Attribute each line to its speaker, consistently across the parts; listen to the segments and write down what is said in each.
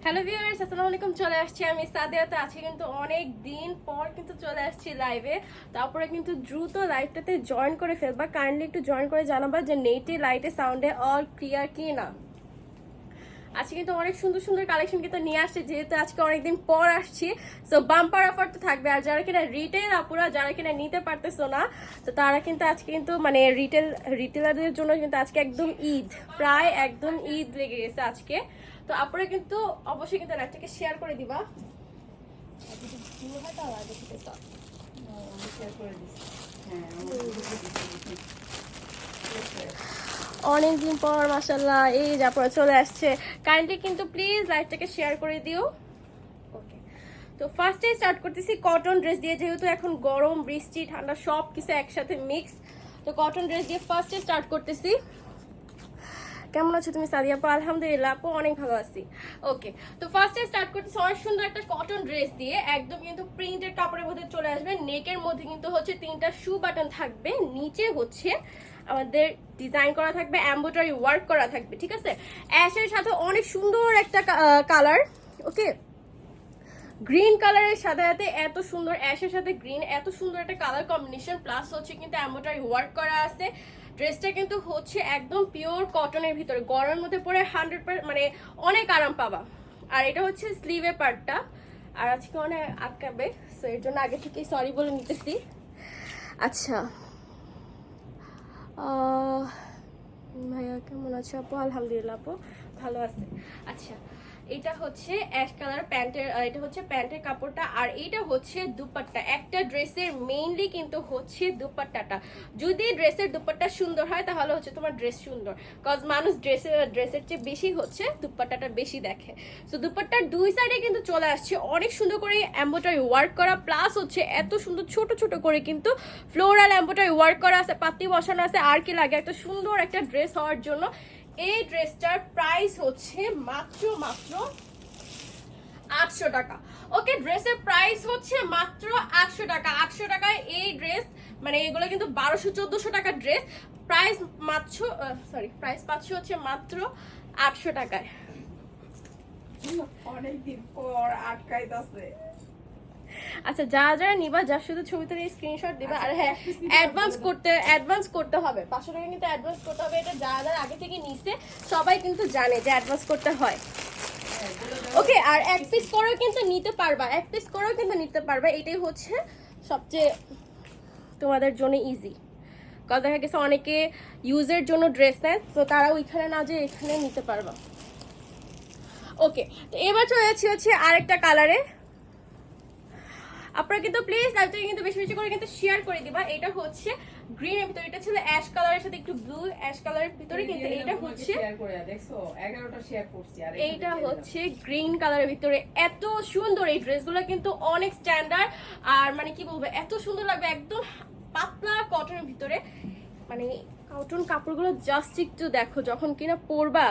Speaker 1: Hello viewers, আসসালামু আলাইকুম। চলে আসছি আমি সাদিয়া। তো আজকে কিন্তু অনেক দিন পর কিন্তু চলে আসছি লাইভে। তারপরে কিন্তু দ্রুত লাইভটাতে জয়েন করে ফেলবা। কাইন্ডলি একটু জয়েন করে জানাবা যে নেটে লাইটে সাউন্ডে অল ক্লিয়ার কি না। আজকে কিন্তু অনেক সুন্দর সুন্দর কালেকশন কিন্তু নিয়ে আসছে, যেহেতু আজকে অনেকদিন পর আসছি। সো বাম্পার অফার তো থাকবে। আর যারা কিনা রিটেল আপুরা, যারা কিনা নিতে পারতেছো না, তো তারা কিন্তু আজকে কিন্তু মানে রিটেলারদের জন্য কিন্তু আজকে একদম ঈদ, প্রায় একদম ঈদ লেগে গেছে আজকে। তো আপুরা কিন্তু অবশ্যই কিন্তু লাইভটাকে শেয়ার করে দিবা। অনেকদিন পর মাশাআল্লাহ এই যে আপুরা চলে আসছে। কাইন্ডলি কিন্তু প্লিজ লাইভটাকে শেয়ার করে দিও। ওকে, তো ফার্স্টে স্টার্ট করতেছি কটন ড্রেস দিয়ে, যেহেতু এখন গরম বৃষ্টি ঠান্ডা সব কিছু একসাথে মিক্স। তো কটন ড্রেস দিয়ে ফার্স্টে স্টার্ট করতেছি। কেমন আছো তুমি সাদিয়া আপু? আলহামদুলিল্লাহ আপু, অনেক ভালো আছি। ওকে, তো ফার্স্টে স্টার্ট করতেছি অনেক সুন্দর একটা কটন ড্রেস দিয়ে, একদম কিন্তু প্রিন্টেড কাপড়ের মধ্যে চলে আসবে। নেকের মধ্যে কিন্তু হচ্ছে 3টা শু বাটন থাকবে, নিচে হচ্ছে আমাদের ডিজাইন করা থাকবে, এমব্রয়ডারি ওয়ার্ক করা থাকবে। ঠিক আছে, অ্যাশের সাথে অনেক সুন্দর একটা কালার। ওকে, গ্রিন কালারের সাথে সাথে এত সুন্দর অ্যাশের সাথে গ্রিন, এত সুন্দর একটা কালার কম্বিনেশন, প্লাস হচ্ছে কিন্তু এমব্রয়ডারি ওয়ার্ক করা আছে। ড্রেসটা কিন্তু হচ্ছে একদম পিওর কটনের ভিতরে, গরমের মধ্যে পরে 100% মানে অনেক আরাম পাবা। আর এটা হচ্ছে স্লিভের পার্টটা, আর আজকে অনেক আটকাবে, সো এর জন্য আগে থেকেই সরি বলে নিতেছি। আচ্ছা, ভাইয়া কেমন আছো আপু? আলহামদুলিল্লাহ আপু, ভালো আছে। আচ্ছা, এটা হচ্ছে অ্যাশ কালার প্যান্টের, এটা হচ্ছে প্যান্টের কাপড়টা, আর এটা হচ্ছে দুপাট্টা। একটা ড্রেসের মেইনলি কিন্তু হচ্ছে দুপাট্টাটা। যদি ড্রেসের দুপাট্টা সুন্দর হয় তাহলে হচ্ছে তোমার ড্রেস সুন্দর, কজ মানুষ ড্রেসের চেয়ে বেশি হচ্ছে দুপাট্টাটা বেশি দেখে। তো দুপাট্টার দুই সাইডে কিন্তু চলে আসছে অনেক সুন্দর করে এমব্রয়ডারি ওয়ার্ক করা, প্লাস হচ্ছে এত সুন্দর ছোট ছোট করে কিন্তু ফ্লোরাল এমব্রয়ডারি ওয়ার্ক করা আছে, পাতি বসানো আছে। আর কি লাগে একটা সুন্দর একটা ড্রেস হওয়ার জন্য। এই ড্রেসটার প্রাইস হচ্ছে মাত্র 800 টাকা। ওকে, ড্রেসের প্রাইস হচ্ছে মাত্র 800 টাকা। 800 টাকায় এই ড্রেস, মানে এগুলো কিন্তু 1200-1400 টাকার ড্রেস, প্রাইস মাত্র প্রাইস পাচ্ছি হচ্ছে মাত্র 800 টাকায়।
Speaker 2: অনেকদিন পর আটকাইতাছে।
Speaker 1: আচ্ছা, যারা যারা নিবা, যা শুধু ছবি তুলে স্ক্রিনশট দিবা। আর হ্যাঁ, অ্যাডভান্স করতে হবে, 500 টাকা কিন্তু অ্যাডভান্স করতে হবে। এটা যারা যারা আগে থেকে নিছে সবাই কিন্তু জানে যে অ্যাডভান্স করতে হয়। ওকে, আর এক পিস করেও কিন্তু নিতে পারবা, এক পিস করেও কিন্তু নিতে পারবা। এটাই হচ্ছে সবচেয়ে তোমাদের জন্য ইজি, কারণ দেখা গেছে অনেকে ইউজের জন্য ড্রেস নেয়, তো তারা ওইখানে না যে এখানে নিতে পারবা। ওকে, তো এবার চলে যাচ্ছি হচ্ছে আরেকটা কালারে। আপনারা কিন্তু প্লিজ লাইভটাকে কিন্তু বেশি বেশি করে কিন্তু শেয়ার করে দিবা। এটা হচ্ছে গ্রিনের ভিতরে, এটা ছিল অ্যাশ কালারের সাথে একটু ব্লু অ্যাশ কালারের ভিতরে, কিন্তু এটা হচ্ছে
Speaker 2: শেয়ার করে দেখছো 11টা শেয়ার করছি। আর
Speaker 1: এইটা হচ্ছে গ্রিন কালারের ভিতরে। এত সুন্দর এই ড্রেসগুলো কিন্তু অনেক স্ট্যান্ডার্ড, আর মানে কি বলবো এত সুন্দর লাগবে, একদম পাতলা কটনের ভিতরে। মানে কটন কাপড়গুলো জাস্ট একটু দেখো, যখন কিনা পরবা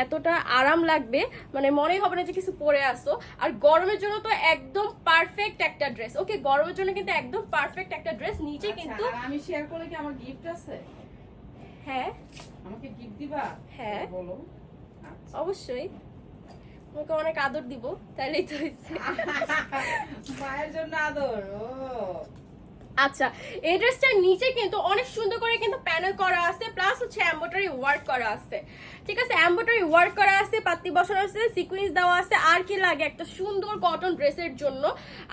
Speaker 1: এতটা আরাম লাগবে, মানে মনেই হবে না যে কিছু পরে আসো। আর গরমের জন্য তো একদম পারফেক্ট একটা ড্রেস। ওকে, গরমের জন্য কিন্তু একদম পারফেক্ট একটা ড্রেস। নিচে কিন্তু
Speaker 2: আমি শেয়ার করলে কি আমার গিফট আছে?
Speaker 1: হ্যাঁ,
Speaker 2: আমাকে গিফট দিবা?
Speaker 1: হ্যাঁ
Speaker 2: বলো।
Speaker 1: অবশ্যই, তোমাকে অনেক আদর দিব, তাইলেই তো হইছে।
Speaker 2: মায়ের জন্য আদর। ও
Speaker 1: আচ্ছা, এই ড্রেসটার নিচে কিন্তু অনেক সুন্দর করে কিন্তু প্যানেল করা আছে, প্লাস হচ্ছে এমব্রয়ডারি ওয়ার্ক করা আছে। ঠিক আছে, এমব্রয়ডারি ওয়ার্ক করা আছে, পাতি বসানো আছে, সিকোয়েন্স দেওয়া আছে। আর কি লাগে একটা সুন্দর কটন ড্রেসের জন্য।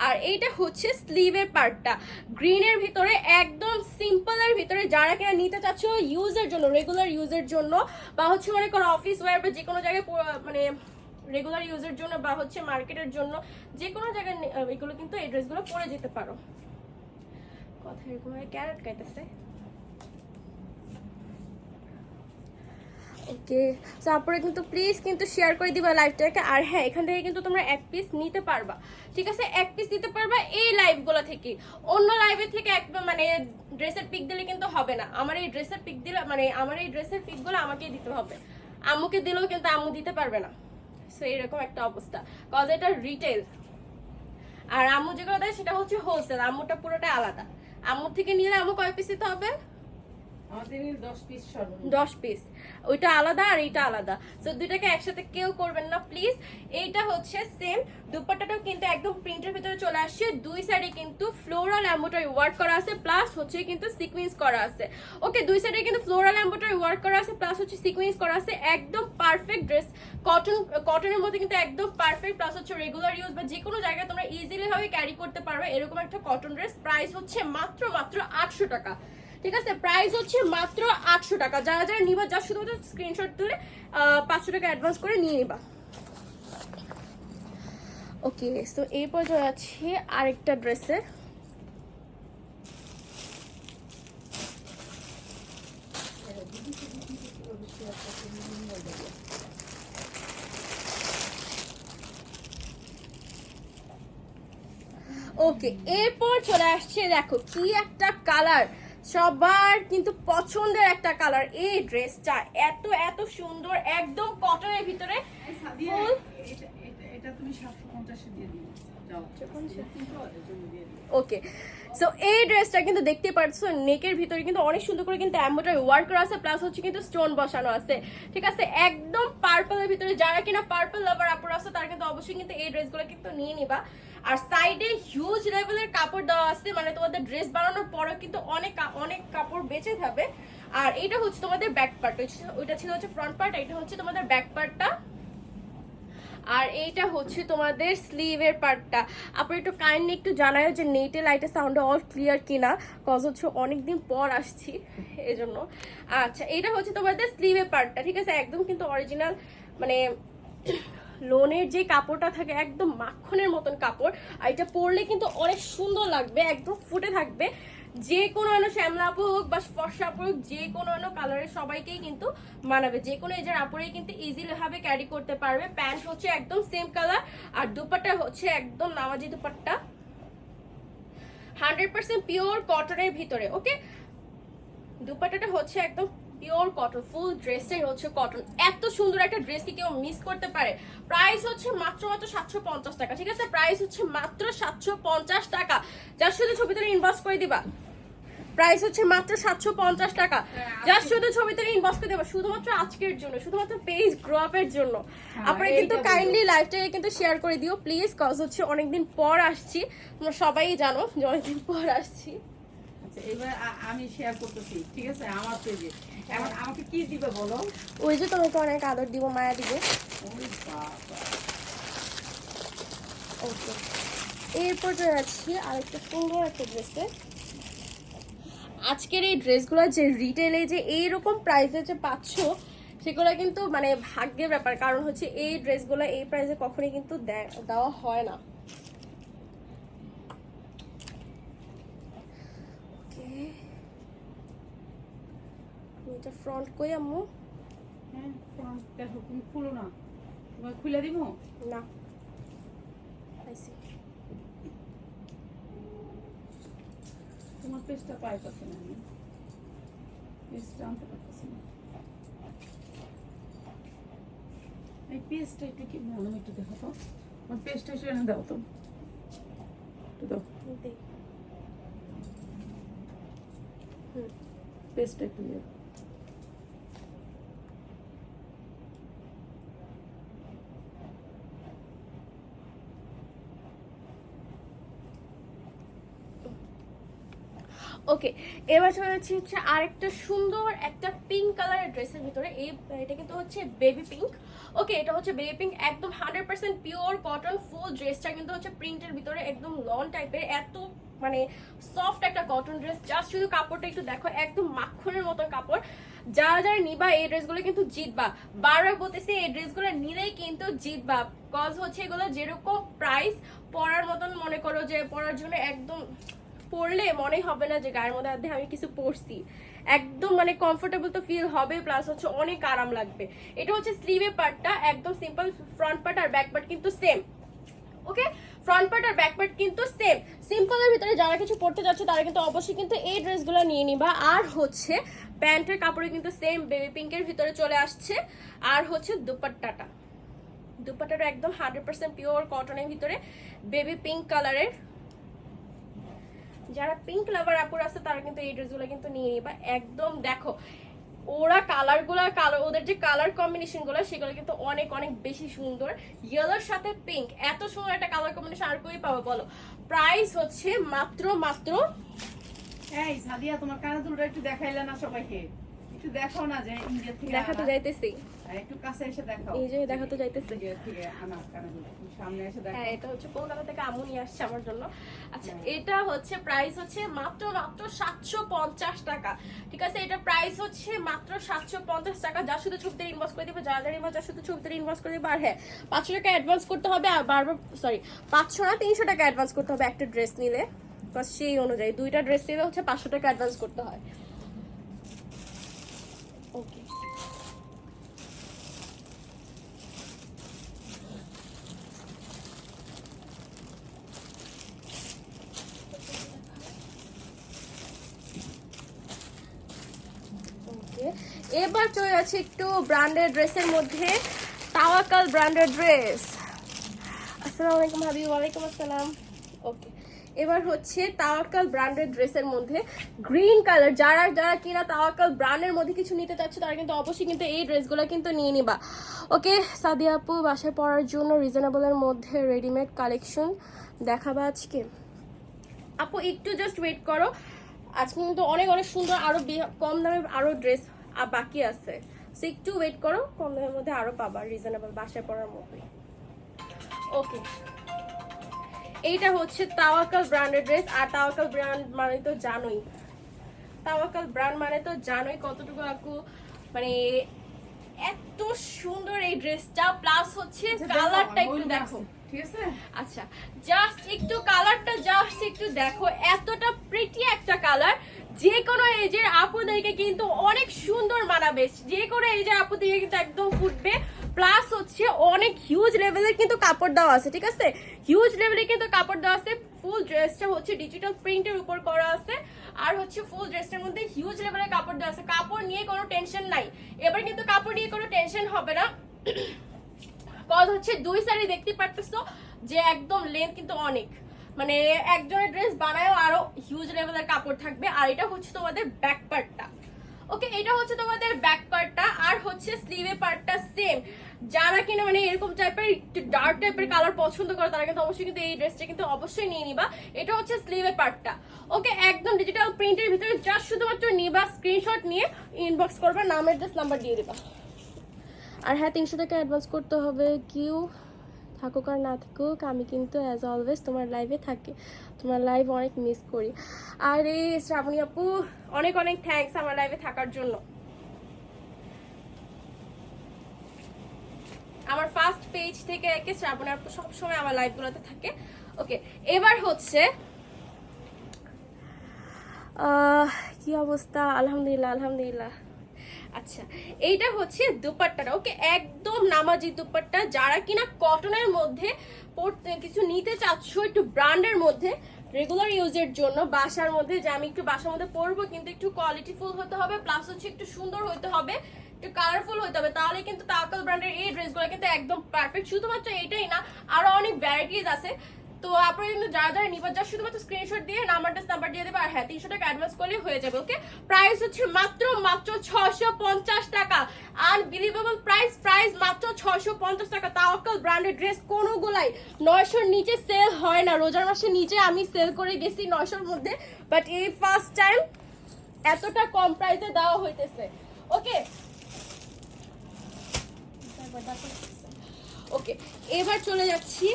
Speaker 1: আর এইটা হচ্ছে স্লিভের পার্টটা, গ্রিনের ভিতরে একদম সিম্পলের ভিতরে। যারা কিনা নিতে চাচ্ছ ইউজের জন্য, রেগুলার ইউজের জন্য, বা হচ্ছে মনে করো অফিস ওয়্যার বা যে কোনো জায়গায় মানে রেগুলার ইউজের জন্য, বা হচ্ছে মার্কেটের জন্য, যে কোনো জায়গায় এগুলো কিন্তু এই ড্রেসগুলো পরে যেতে পারো। কথা এরকম ক্যারেট খাইতেছে। ওকে, তারপরে কিন্তু প্লিজ কিন্তু শেয়ার করে দিবা লাইভটাকে। আর হ্যাঁ, এখান থেকে কিন্তু তোমরা এক পিস নিতে পারবা। ঠিক আছে, এক পিস নিতে পারবা এই লাইভগুলো থেকে। অন্য লাইভের থেকে একদম মানে ড্রেসের পিক দিলে কিন্তু হবে না। আমার এই ড্রেসের পিক দিলে, মানে আমার এই ড্রেসের পিকগুলো আমাকেই দিতে হবে, আম্মুকে দিলেও কিন্তু আম্মু দিতে পারবে না। সো এরকম একটা অবস্থা, কজ এটা রিটেল। আর আম্মু যেগুলো দেয় সেটা হচ্ছে হোলসেল, আম্মুটা পুরোটা আলাদা। আম্মুর থেকে নিলে আম্মু কয় পিস দিতে হবে?
Speaker 2: আমাদের 10 পিস সর্বনিম্ন।
Speaker 1: 10 পিস, ওইটা আলাদা আর এইটা আলাদা, তো দুইটাকে একসাথে কেউ করবেন না প্লিজ। এইটা হচ্ছে সেম, দুপাট্টাটাও কিন্তু একদম প্রিন্টের ভিতরে চলে আসছে, দুই সাইডে কিন্তু ফ্লোরাল এমব্রয়ডারি ওয়ার্ক করা আছে, প্লাস হচ্ছে কিন্তু সিকোয়েন্স করা আছে। ওকে, দুই সাইডে কিন্তু ফ্লোরাল এমব্রয়ডারি ওয়ার্ক করা আছে, প্লাস হচ্ছে সিকোয়েন্স করা আছে, একদম পারফেক্ট ড্রেস, কটনের মধ্যে কিন্তু একদম পারফেক্ট, প্লাস হচ্ছে রেগুলার ইউজ বা যে কোনো জায়গায় তোমরা ইজিলি ভাবে ক্যারি করতে পারবে এরকম একটা কটন ড্রেস। প্রাইস হচ্ছে মাত্র 800 টাকা, ঠিক আছে? প্রাইস হচ্ছে মাত্র 800 টাকা। যারা যারা নিবা যা শুধুমাত্র স্ক্রিনশট তুলে 500 টাকা অ্যাডভান্স করে নিয়ে নিবা। ওকে, সো এরপর চলে যাচ্ছি আরেকটা ড্রেসে। ওকে, এরপর চলে আসছে, দেখো কি একটা কালার, সবার কিন্তু পছন্দের একটা কালার। এই ড্রেসটা এত এত সুন্দর, একদম কটনের ভিতরে ফুল।
Speaker 2: এটা তুমি 750 দিয়ে দিও। যাও,
Speaker 1: ওকে, সো এই ড্রেসটা কিন্তু দেখতে পাচ্ছ নেকের ভিতরে কিন্তু অনেক সুন্দর করে কিন্তু এমব্রয়ডারি ওয়ার্ক করা আছে, প্লাস হচ্ছে কিন্তু স্টোন বসানো আছে, ঠিক আছে? একদম পার্পলের ভিতরে, যারা কিনা পার্পল লাভার আপুরা আছে তারা কিন্তু অবশ্যই কিন্তু এই ড্রেসগুলো কিন্তু নিয়ে নিবা। আর সাইডে হিউজ লেভেলের কাপড় দেওয়া আছে, মানে তোমাদের ড্রেস বানানোর পরেও কিন্তু অনেক অনেক কাপড় বেঁচে যাবে। আর এটা হচ্ছে তোমাদের ব্যাক পার্ট, ওইটা ছিল হচ্ছে ফ্রন্ট পার্ট, এটা হচ্ছে তোমাদের ব্যাক পার্টটা। আর এইটা হচ্ছে তোমাদের স্লিভের পার্টটা। আপনি একটু কাইন্ডলি একটু জানায় যে নেটে লাইটে সাউন্ডে অল ক্লিয়ার কিনা, কজ হচ্ছে অনেকদিন পর আসছি এই জন্য। আচ্ছা, এইটা হচ্ছে তোমাদের স্লিভের পার্টটা, ঠিক আছে? একদম কিন্তু অরিজিনাল, মানে লোনের যে কাপড়টা থাকে একদম মাখনের মতন কাপড়, আর এটা পরলে কিন্তু অনেক সুন্দর লাগবে, একদম ফুটে থাকবে। যে কোনো শ্যামলা আপু হোক বা ফর্সা আপু হোক, যে কোনো কালারের সবাইকেই কিন্তু মানাবে, যে কোনো এজের আপুরেই কিন্তু ইজিলি ভাবে ক্যারি করতে পারবে। প্যান্ট হচ্ছে একদম সেম কালার, আর দুপাট্টা হচ্ছে একদম নামাজি দুপাট্টা, 100% পিওর কটনের ভিতরে। ওকে, দুপাট্টাটা হচ্ছে একদম পিওর কটন, ফুল ড্রেসটাই হচ্ছে কটন। এত সুন্দর একটা ড্রেস কি কেউ মিস করতে পারে? প্রাইস হচ্ছে মাত্র 750 টাকা, ঠিক আছে? প্রাইস হচ্ছে মাত্র 750 টাকা, যার শুধু ছবি তুলে ইনবক্স করে দিবা। প্রাইস হচ্ছে মাত্র 750 টাকা, যার শুধু ছবি তুলে ইনবক্স করে দেবা, শুধুমাত্র আজকের জন্য, শুধুমাত্র পেজ গ্রো আপের জন্য। আপনারা কিন্তু কাইন্ডলি লাইভটাকে কিন্তু শেয়ার করে দিও প্লিজ, কজ হচ্ছে অনেকদিন পর আসছি, তোমরা সবাই জানো যে অনেকদিন পর আসছি।
Speaker 2: আচ্ছা, এবার আমি শেয়ার করতেছি, ঠিক আছে? আমার পেজে এখন আমাকে কি দিবে বলো?
Speaker 1: ওই যে তোমাকে অনেক আদর দিব, মায়া দিব।
Speaker 2: ওরে বাবা,
Speaker 1: ওকে, এরপর যাচ্ছি আরেকটা সুন্দর একটা ড্রেসে। আজকের এই ড্রেসগুলো যে রিটেলে যে এইরকম প্রাইসে যে পাচ্ছ, সেগুলো কিন্তু মানে ভাগ্যের ব্যাপার, কারণ হচ্ছে এই ড্রেসগুলো এই প্রাইসে কখনোই কিন্তু দেওয়া হয় না। এটা ফ্রন্ট কই আম্মু?
Speaker 2: হ্যাঁ, ফ্রন্ট দেখো, তুমি খুলো না, তোমাকে খুলে দিব
Speaker 1: না, আইসি
Speaker 2: তোমার পেজটা পাইতেছে না, আমি পেজটা আনতে পারতেছি না। এই পেজটা একটু কি মনে একটু দেখো তো, আমার পেজটা একটু এনে দাও তো, একটু দাও পেজটা একটু দিয়ে।
Speaker 1: ওকে, এবার চলে যাচ্ছি হচ্ছে আরেকটা সুন্দর একটা পিঙ্ক কালারের ড্রেসের ভিতরে। এটা কিন্তু হচ্ছে বেবি পিঙ্ক। ওকে, এটা হচ্ছে বেবি পিঙ্ক, একদম 100% পিওর কটন, ফুল ড্রেসটা কিন্তু হচ্ছে প্রিন্টের ভিতরে, একদম লন টাইপের, এত মানে সফট একটা কটন ড্রেস। জাস্ট শুধু কাপড়টা একটু দেখো, একদম মাখনের মতন কাপড়। যারা যারা নিবা এই ড্রেসগুলো কিন্তু জিতবা, বারবার বলতেছি এই ড্রেসগুলো নিলেই কিন্তু জিতবা, কজ হচ্ছে এগুলো যেরকম প্রাইস, পরার মতন মনে করো যে পরার জন্য একদম পরলে মনে হবে না যে গায়ের মধ্যে আমি কিছু পরছি, একদম মানে কমফোর্টেবল তো ফিল হবে, প্লাস হচ্ছে অনেক আরাম লাগবে। এটা হচ্ছে স্লিভের পার্টটা, একদম সিম্পল, ফ্রন্ট পার্ট আর ব্যাক পার্ট কিন্তু সেম। ওকে, ফ্রন্ট পার্ট আর ব্যাক পার্ট কিন্তু সেম। সিম্পলের ভিতরে যারা কিছু পড়তে যাচ্ছে তারা কিন্তু অবশ্যই কিন্তু এই ড্রেসগুলো নিয়ে নিবা। আর হচ্ছে প্যান্টের কাপড়ে কিন্তু সেম বেবি পিঙ্কের ভিতরে চলে আসছে। আর হচ্ছে দুপাট্টাটা, দুপাট্টাটা একদম 100% পিওর কটনের ভিতরে বেবি পিঙ্ক কালারের, যারা পিঙ্ক লাভার আপুর আছে তারা কিন্তু এই ড্রেসগুলো কিন্তু নিয়ে নিবা। একদম দেখো ওরা কালার ওদের যে কালার কম্বিনেশন গুলো সেগুলো কিন্তু অনেক অনেক বেশি সুন্দর। ইয়েলোর সাথে পিঙ্ক, এত সুন্দর একটা কালার কম্বিনেশন আর কই পাবো বলো। প্রাইস হচ্ছে মাত্র মাত্র,
Speaker 2: এই সাদিয়া তোমার কানের দুলটা একটু দেখাইলে না সবাইকে, একটু দেখাও না যে ইন্ডিয়া থেকে
Speaker 1: দেখাতে যাইতেছি,
Speaker 2: একটু কাছে এসে দেখাও।
Speaker 1: এই যে দেখাতে যাইতেছি।
Speaker 2: ইন্ডিয়া থেকে আনা কানের দুলটা সামনে এসে দেখাও।
Speaker 1: হ্যাঁ এটা হচ্ছে কলকাতা থেকে আমু নিয়ে আসছে আমার জন্য। আচ্ছা এটা হচ্ছে প্রাইস হচ্ছে মাত্র মাত্র 750 টাকা, ঠিক আছে? এটা প্রাইস হচ্ছে মাত্র 750 টাকা। যা শুধু ছবিতে ইনভয়েস করে দিবে, যারা ইনভয়েস যা শুধু ছবিতে ইনভয়েস করে দিবে। আর হ্যাঁ 500 টাকা অ্যাডভান্স করতে হবে, আর বারবার 500 না 300 টাকা অ্যাডভান্স করতে হবে একটা ড্রেস নিলে। বাস সেই অনুযায়ী দুইটা ড্রেস নিলে হচ্ছে 500 টাকা অ্যাডভান্স করতে হয়। ওকে এবার চলে যাচ্ছে একটু ব্র্যান্ডেড ড্রেসের মধ্যে। তাওয়াক্কাল ব্র্যান্ডেড ড্রেস। আসসালামু আলাইকুম হাবিব। ওয়ালাইকুম আসসালাম। ওকে এবার হচ্ছে তাওয়াক্কাল ব্র্যান্ডেড ড্রেসের মধ্যে গ্রিন কালার, যারা যারা কিনা তাওয়াক্কাল ব্র্যান্ডের মধ্যে কিছু নিতে চাচ্ছে তারা কিন্তু অবশ্যই কিন্তু এই ড্রেসগুলো কিন্তু নিয়ে নিবা। ওকে সাদিয়া আপু বাসায় পরার জন্য রিজনেবলের মধ্যে রেডিমেড কালেকশন দেখাবা আজকে। আপু একটু জাস্ট ওয়েট করো, আজকে কিন্তু অনেক অনেক সুন্দর আরো কম দামে আরো ড্রেস বাকি আছে। সো একটু ওয়েট করো, কম দামের মধ্যে আরো পাবা রিজনেবল বাসায় পরার মতোই। ওকে এইটা হচ্ছে তাওয়াক্কাল ব্র্যান্ডের ড্রেস। আর তাওয়াক্কাল ব্র্যান্ড মানে তো জানোই, তাওয়াক্কাল ব্র্যান্ড মানে তো জানোই কতটুকু আপু মানে এত সুন্দর এই ড্রেসটা। প্লাস হচ্ছে কালারটা একটু দেখো,
Speaker 2: ঠিক আছে?
Speaker 1: আচ্ছা জাস্ট একটু কালারটা জাস্ট একটু দেখো, এতটা প্রিটি একটা কালার। যে কোনো এজের আপুদেরকে কিন্তু অনেক সুন্দর মানাবে, যে কোনো এজের আপুদেরকে কিন্তু একদম ফুটবে। প্লাস হচ্ছে অনেক হিউজ লেভেলের কিন্তু কাপড় দেওয়া আছে, ঠিক আছে? হিউজ লেভেলে কিন্তু কাপড় দেওয়া আছে। ফুল ড্রেসটা হচ্ছে ডিজিটাল প্রিন্টের উপর করা আছে, আর হচ্ছে ফুল ড্রেসটার মধ্যে হিউজ লেভেলের কাপড় দেওয়া আছে। কাপড় নিয়ে কোনো টেনশন নাই, এবার কিন্তু কাপড় নিয়ে কোনো টেনশন হবে না। কজ হচ্ছে দুই সাইডে দেখতে পারতেছো যে একদম লেন্থ কিন্তু অনেক, মানে একজনের ড্রেস বানায়ও আরো হিউজ লেভেলের কাপড় থাকবে। আর এটা হচ্ছে তোমাদের ব্যাক পার্টটা। ওকে এটা হচ্ছে তোমাদের ব্যাক পার্টটা, আর হচ্ছে স্লিভের পার্টটা সেম। যারা কিনা মানে এরকম টাইপের একটু ডার্ক টাইপের কালার পছন্দ করে তারা কিন্তু অবশ্যই কিন্তু এই ড্রেসটা কিন্তু অবশ্যই নিয়ে নিবা। এটা হচ্ছে স্লিভের পার্টটা। ওকে একদম ডিজিটাল প্রিন্টের ভিতরে জাস্ট শুধুমাত্র নিবা, স্ক্রিনশট নিয়ে ইনবক্স করবা, নাম অ্যাড্রেস নাম্বার দিয়ে দিবা। আর হ্যাঁ 300 টাকা অ্যাডভান্স করতে হবে। কিউ থাকুক আর না থাকুক আমি কিন্তু অ্যাজ অলওয়েজ তোমার লাইভে থাকি, তোমার লাইভ অনেক মিস করি। আর এই শ্রাবণী আপু অনেক অনেক থ্যাঙ্কস আমার লাইভে থাকার জন্য। আমার ফার্স্ট পেজ থেকে একে শ্রাবণী আপু সবসময় আমার লাইভগুলোতে থাকে। ওকে এবার হচ্ছে কি অবস্থা? আলহামদুলিল্লাহ আলহামদুলিল্লাহ। আচ্ছা এইটা হচ্ছে দুপাট্টাটা। ওকে একদম নামাজি দুপাট্টা। যারা কিনা কটনের মধ্যে পড়তে কিছু নিতে চাচ্ছ একটু ব্র্যান্ডের মধ্যে রেগুলার ইউজের জন্য, বাসার মধ্যে যে আমি একটু বাসার মধ্যে পরবো কিন্তু একটু কোয়ালিটিফুল হতে হবে, প্লাস হচ্ছে একটু সুন্দর হতে হবে, একটু কালারফুল হতে হবে, তাহলে কিন্তু তাওয়াক্কাল ব্র্যান্ডের এই ড্রেসগুলো কিন্তু একদম পারফেক্ট। শুধুমাত্র এটাই না আরো অনেক ভ্যারাইটিস আছে। তো আপনারা কিন্তু যারা যারা নিবার যা শুধুমাত্র স্ক্রিনশট দিয়ে নাম্বার দিয়ে দেবে। আর হ্যাঁ 300 টাকা অ্যাডভান্স করলে হয়ে যাবে। ওকে প্রাইস হচ্ছে মাত্র মাত্র 650 টাকা। আনবিলিভেবল প্রাইস, প্রাইস মাত্র 650 টাকা। তাওয়াক্কাল ব্র্যান্ডের ড্রেস কোনোগুলাই 900-র নিচে সেল হয় না। রোজার মাসে নিচে আমি সেল করে গেছি 900-র মধ্যে, বাট এই ফার্স্ট টাইম এতটা কম প্রাইসে দেওয়া হইতেছে। ওকে ওকে এবার চলে যাচ্ছি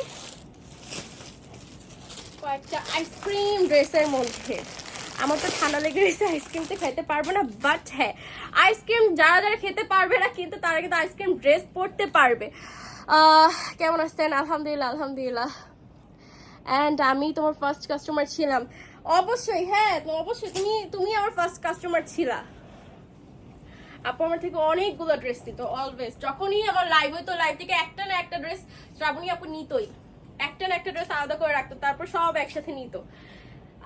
Speaker 1: কয়েকটা আইসক্রিম ড্রেসের মধ্যে। আমার তো ঠান্ডা লেগে গেছে, আইসক্রিম তো খেতে পারবো না, বাট হ্যাঁ আইসক্রিম যারা যারা খেতে পারবে না কিন্তু তারা কিন্তু আইসক্রিম ড্রেস পরতে পারবে। কেমন আসছেন? আলহামদুলিল্লাহ আলহামদুলিল্লাহ। অ্যান্ড আমি তোমার ফার্স্ট কাস্টমার ছিলাম। অবশ্যই হ্যাঁ অবশ্যই তুমি আমার ফার্স্ট কাস্টমার ছিলা। আপু আমার থেকে অনেকগুলো ড্রেস নিত অলওয়েজ, যখনই আমার লাইভ হইতো লাইভ থেকে একটা না একটা ড্রেস শ্রাবণী আপু নিতই, একটা না একটা ড্রেস আলাদা করে রাখতো, তারপর সব একসাথে নিত।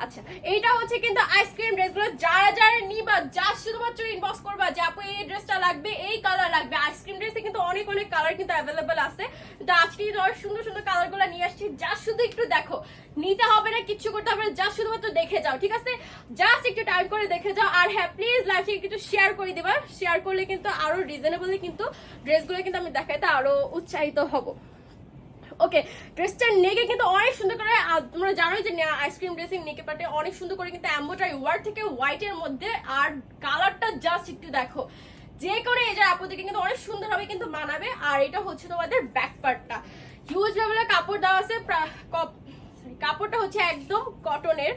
Speaker 1: আচ্ছা এইটা হচ্ছে কিন্তু আইসক্রিম ড্রেসগুলো যারা যারা নিবা যা শুধুমাত্র ইনবক্স করবা যে আপু এই ড্রেসটা লাগবে এই কালার লাগবে। আইসক্রিম ড্রেসে কিন্তু অনেক অনেক কালার কিন্তু অ্যাভেলেবল আছে, তো আজকে কিন্তু অনেক সুন্দর সুন্দর কালারগুলো নিয়ে আসছি। যা শুধু একটু দেখো, নিতে হবে না, কিচ্ছু করতে হবে না, যা শুধুমাত্র দেখে যাও, ঠিক আছে? জাস্ট একটু টাইম করে দেখে যাও। আর হ্যাঁ প্লিজ লাইভে একটু শেয়ার করে দিবা, শেয়ার করলে কিন্তু আরো রিজনেবলি কিন্তু ড্রেসগুলো কিন্তু আমি দেখাইতে আরো উৎসাহিত হব। ওকে, ড্রেসটার নেকে কিন্তু অনেক সুন্দর করে, তোমরা জানোই যে আইসক্রিম ড্রেসিং নেকে পাটে অনেক সুন্দর করে কিন্তু এমব্রয়ডারি ওয়ার্ক থেকে হোয়াইটের মধ্যে, আর কালারটা জাস্ট একটু দেখো, যে করে এই যে আপুদেরকে কিন্তু অনেক সুন্দরভাবে কিন্তু মানাবে। আর এটা হচ্ছে তোমাদের ব্যাক পার্টটা, হিউজ লেভেলের কাপড় দেওয়া আছে, কাপড়টা হচ্ছে একদম কটনের।